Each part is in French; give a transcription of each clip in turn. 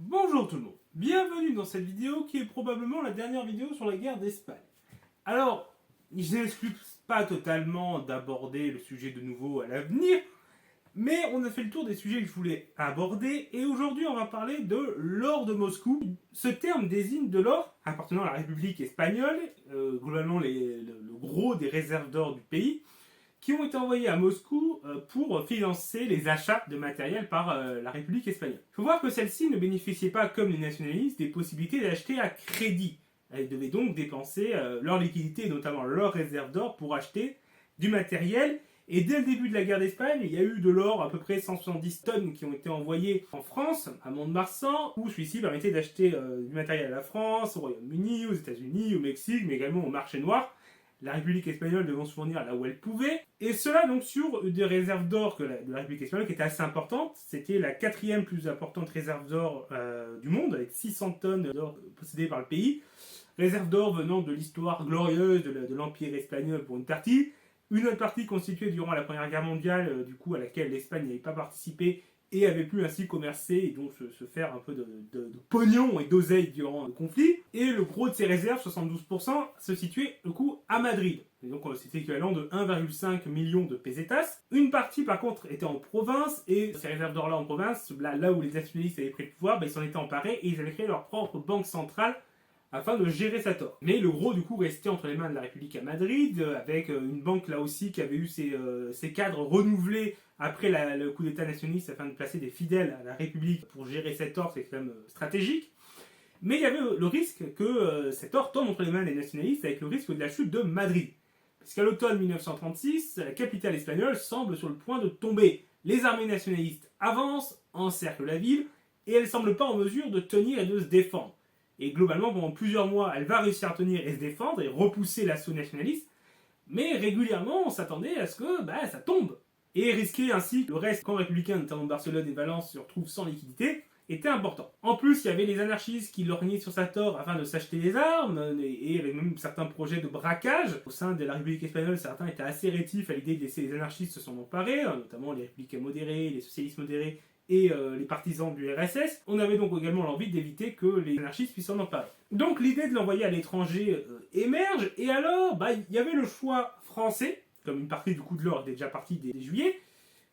Bonjour tout le monde, bienvenue dans cette vidéo qui est probablement la dernière vidéo sur la guerre d'Espagne. Alors, je n'exclus pas totalement d'aborder le sujet de nouveau à l'avenir, mais on a fait le tour des sujets que je voulais aborder et aujourd'hui on va parler de l'or de Moscou. Ce terme désigne de l'or appartenant à la République espagnole, globalement le gros des réserves d'or du pays, qui ont été envoyés à Moscou pour financer les achats de matériel par la République espagnole. Il faut voir que celle-ci ne bénéficiait pas, comme les nationalistes, des possibilités d'acheter à crédit. Elles devaient donc dépenser leur liquidité, et notamment leur réserve d'or, pour acheter du matériel. Et dès le début de la guerre d'Espagne, il y a eu de l'or, à peu près 170 tonnes, qui ont été envoyées en France, à Mont-de-Marsan, où celui-ci permettait d'acheter du matériel à la France, au Royaume-Uni, aux États-Unis, au Mexique, mais également au marché noir. La République espagnole devant se fournir là où elle pouvait. Et cela donc sur des réserves d'or de la République espagnole qui étaient assez importantes. C'était la quatrième plus importante réserve d'or du monde, avec 600 tonnes d'or possédées par le pays. Réserve d'or venant de l'histoire glorieuse de l'Empire espagnol pour une partie. Une autre partie constituée durant la Première Guerre mondiale, du coup à laquelle l'Espagne n'avait pas participé et avait pu ainsi commercer et donc se faire un peu de pognon et d'oseille durant le conflit. Et le gros de ces réserves, 72%, se situait du coup à Madrid. Et donc c'était équivalent de 1,5 million de pesetas. Une partie par contre était en province et ces réserves d'or là en province, là où les nationalistes avaient pris le pouvoir, ils s'en étaient emparés et ils avaient créé leur propre banque centrale afin de gérer sa tort. Mais le gros du coup restait entre les mains de la République à Madrid, avec une banque là aussi qui avait eu ses cadres renouvelés après le coup d'état nationaliste afin de placer des fidèles à la République pour gérer cet or, c'est quand même stratégique. Mais il y avait le risque que cet or tombe entre les mains des nationalistes avec le risque de la chute de Madrid. Puisqu'à l'automne 1936, la capitale espagnole semble sur le point de tomber. Les armées nationalistes avancent, encerclent la ville, et elles ne semblent pas en mesure de tenir et de se défendre. Et globalement, pendant plusieurs mois, elle va réussir à tenir et se défendre et repousser l'assaut nationaliste. Mais régulièrement, on s'attendait à ce que ça tombe. Et risquer ainsi que le reste, camp républicain, notamment Barcelone et Valence, se retrouve sans liquidité, était important. En plus, il y avait les anarchistes qui lorgnaient sur sa tort afin de s'acheter des armes, et avec même certains projets de braquage. Au sein de la République espagnole, certains étaient assez rétifs à l'idée de laisser les anarchistes se s'en emparer, notamment les républicains modérés, les socialistes modérés, et les partisans du RSS. On avait donc également l'envie d'éviter que les anarchistes puissent s'en emparer. Donc l'idée de l'envoyer à l'étranger émerge, et alors il y avait le choix français, comme une partie du coup de l'or était déjà partie dès juillet,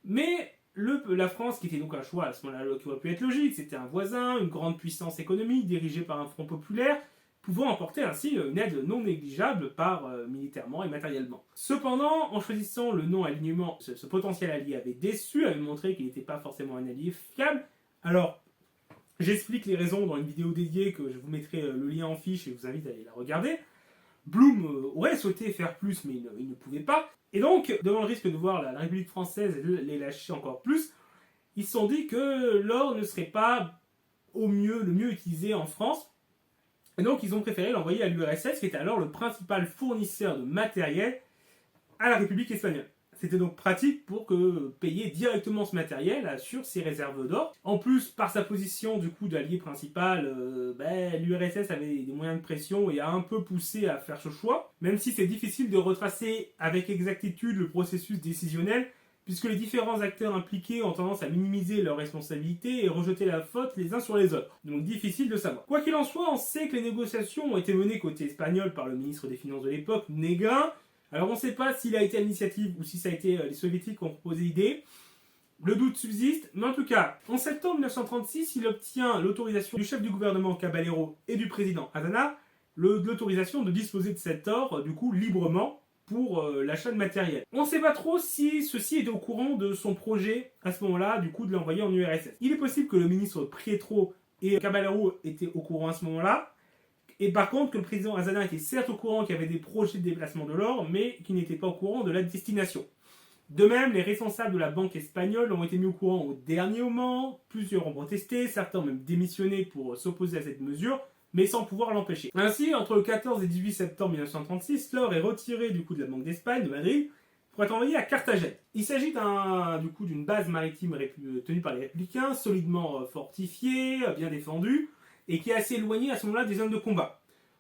mais la France, qui était donc un choix à ce moment-là qui aurait pu être logique, c'était un voisin, une grande puissance économique dirigée par un front populaire, pouvant apporter ainsi une aide non négligeable militairement et matériellement. Cependant, en choisissant le non-alignement, ce potentiel allié avait déçu, avait montré qu'il n'était pas forcément un allié fiable. Alors, j'explique les raisons dans une vidéo dédiée que je vous mettrai le lien en fiche et je vous invite à aller la regarder. Blum aurait souhaité faire plus, mais il ne pouvait pas. Et donc, devant le risque de voir la République française les lâcher encore plus, ils se sont dit que l'or ne serait pas le mieux utilisé en France. Et donc, ils ont préféré l'envoyer à l'URSS, qui était alors le principal fournisseur de matériel à la République espagnole. C'était donc pratique pour payer directement ce matériel sur ses réserves d'or. En plus, par sa position du coup d'allié principal, l'URSS avait des moyens de pression et a un peu poussé à faire ce choix. Même si c'est difficile de retracer avec exactitude le processus décisionnel, puisque les différents acteurs impliqués ont tendance à minimiser leurs responsabilités et rejeter la faute les uns sur les autres. Donc difficile de savoir. Quoi qu'il en soit, on sait que les négociations ont été menées côté espagnol par le ministre des Finances de l'époque, Negrin. Alors on ne sait pas s'il a été à l'initiative ou si ça a été les soviétiques qui ont proposé l'idée. Le doute subsiste, mais en tout cas, en septembre 1936, il obtient l'autorisation du chef du gouvernement Caballero et du président Aznar, l'autorisation de disposer de cet or, du coup, librement, pour l'achat de matériel. On ne sait pas trop si ceux-ci étaient au courant de son projet, à ce moment-là, du coup, de l'envoyer en URSS. Il est possible que le ministre Pietro et Caballero étaient au courant à ce moment-là, et par contre que le président Aznar était certes au courant qu'il y avait des projets de déplacement de l'or, mais qu'il n'était pas au courant de la destination. De même, les responsables de la banque espagnole ont été mis au courant au dernier moment, plusieurs ont protesté, certains ont même démissionné pour s'opposer à cette mesure, mais sans pouvoir l'empêcher. Ainsi, entre le 14 et 18 septembre 1936, l'or est retiré du coup de la Banque d'Espagne, de Madrid, pour être envoyé à Carthagène. Il s'agit d'une base maritime tenue par les républicains, solidement fortifiée, bien défendue, et qui est assez éloignée à ce moment-là des zones de combat.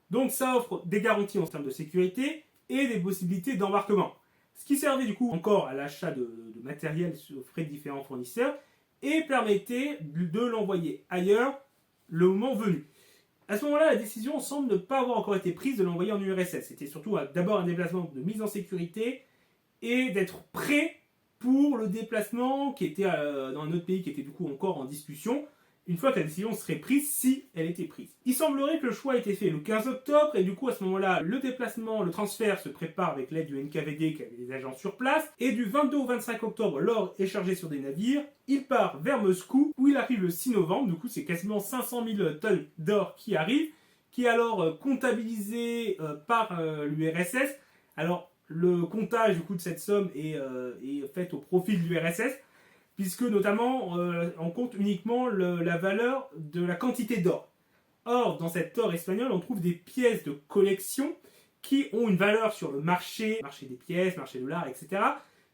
Donc ça offre des garanties en termes de sécurité et des possibilités d'embarquement. Ce qui servait du coup encore à l'achat de matériel aux frais de différents fournisseurs et permettait de l'envoyer ailleurs le moment venu. À ce moment-là, la décision semble ne pas avoir encore été prise de l'envoyer en URSS. C'était surtout d'abord un déplacement de mise en sécurité et d'être prêt pour le déplacement qui était dans un autre pays qui était du coup encore en discussion, une fois que la décision serait prise, si elle était prise. Il semblerait que le choix ait été fait le 15 octobre, et du coup à ce moment-là, le déplacement, le transfert se prépare avec l'aide du NKVD qui avait des agents sur place, et du 22 au 25 octobre, l'or est chargé sur des navires, il part vers Moscou, où il arrive le 6 novembre, du coup c'est quasiment 500 000 tonnes d'or qui arrivent, qui est alors comptabilisé par l'URSS. Alors, le comptage du coup de cette somme est fait au profit de l'URSS, puisque notamment on compte uniquement la valeur de la quantité d'or. Or, dans cet or espagnol, on trouve des pièces de collection qui ont une valeur sur le marché des pièces, marché de l'art, etc.,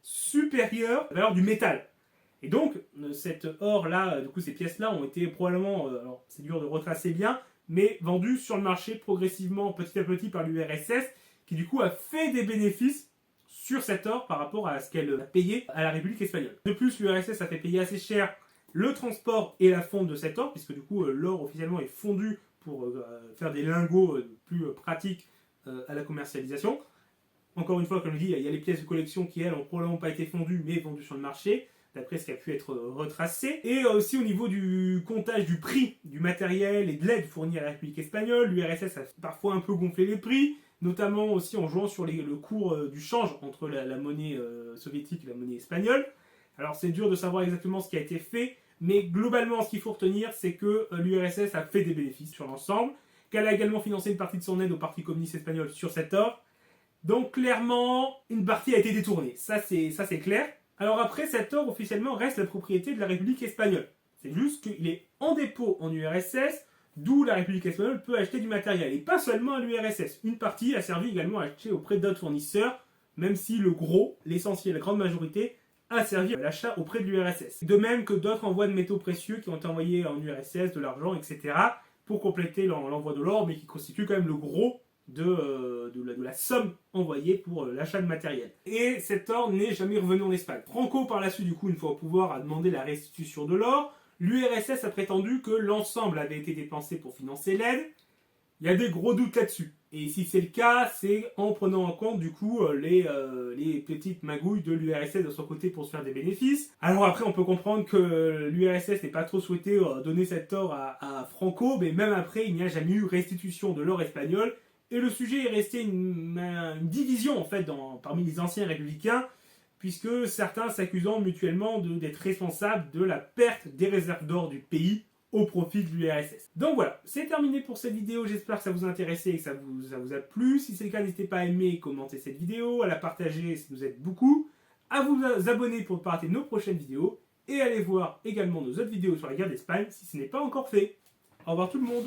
supérieure à la valeur du métal. Et donc, cet or-là, du coup, ces pièces-là ont été probablement, alors c'est dur de retracer bien, mais vendues sur le marché progressivement, petit à petit, par l'URSS, qui du coup a fait des bénéfices sur cet or par rapport à ce qu'elle a payé à la République espagnole. De plus, l'URSS a fait payer assez cher le transport et la fonte de cet or, puisque du coup l'or officiellement est fondu pour faire des lingots plus pratiques à la commercialisation. Encore une fois, comme je dis, il y a les pièces de collection qui, elles, n'ont probablement pas été fondues, mais vendues sur le marché, d'après ce qui a pu être retracé. Et aussi au niveau du comptage du prix du matériel et de l'aide fournie à la République espagnole, l'URSS a parfois un peu gonflé les prix, notamment aussi en jouant sur le cours du change entre la monnaie soviétique et la monnaie espagnole. Alors c'est dur de savoir exactement ce qui a été fait, mais globalement ce qu'il faut retenir, c'est que l'URSS a fait des bénéfices sur l'ensemble, qu'elle a également financé une partie de son aide au Parti communiste espagnol sur cet or. Donc clairement, une partie a été détournée, ça c'est clair. Alors après, cet or officiellement reste la propriété de la République espagnole. C'est juste qu'il est en dépôt en URSS, d'où la République espagnole peut acheter du matériel. Et pas seulement à l'URSS. Une partie a servi également à acheter auprès d'autres fournisseurs, même si le gros, l'essentiel, la grande majorité, a servi à l'achat auprès de l'URSS. De même que d'autres envois de métaux précieux qui ont été envoyés en URSS, de l'argent, etc., pour compléter l'envoi de l'or, mais qui constitue quand même le gros de la somme envoyée pour l'achat de matériel. Et cet or n'est jamais revenu en Espagne. Franco, par la suite, du coup, une fois au pouvoir, a demandé la restitution de l'or. L'URSS a prétendu que l'ensemble avait été dépensé pour financer l'aide. Il y a des gros doutes là-dessus. Et si c'est le cas, c'est en prenant en compte du coup les petites magouilles de l'URSS de son côté pour se faire des bénéfices. Alors après, on peut comprendre que l'URSS n'ait pas trop souhaité donner cet or à Franco, mais même après, il n'y a jamais eu restitution de l'or espagnol. Et le sujet est resté une division en fait parmi les anciens républicains, puisque certains s'accusant mutuellement d'être responsables de la perte des réserves d'or du pays au profit de l'URSS. Donc voilà, c'est terminé pour cette vidéo, j'espère que ça vous a intéressé et que ça vous a plu. Si c'est le cas, n'hésitez pas à aimer et commenter cette vidéo, à la partager, ça nous aide beaucoup, à vous abonner pour ne pas rater nos prochaines vidéos, et allez voir également nos autres vidéos sur la guerre d'Espagne si ce n'est pas encore fait. Au revoir tout le monde.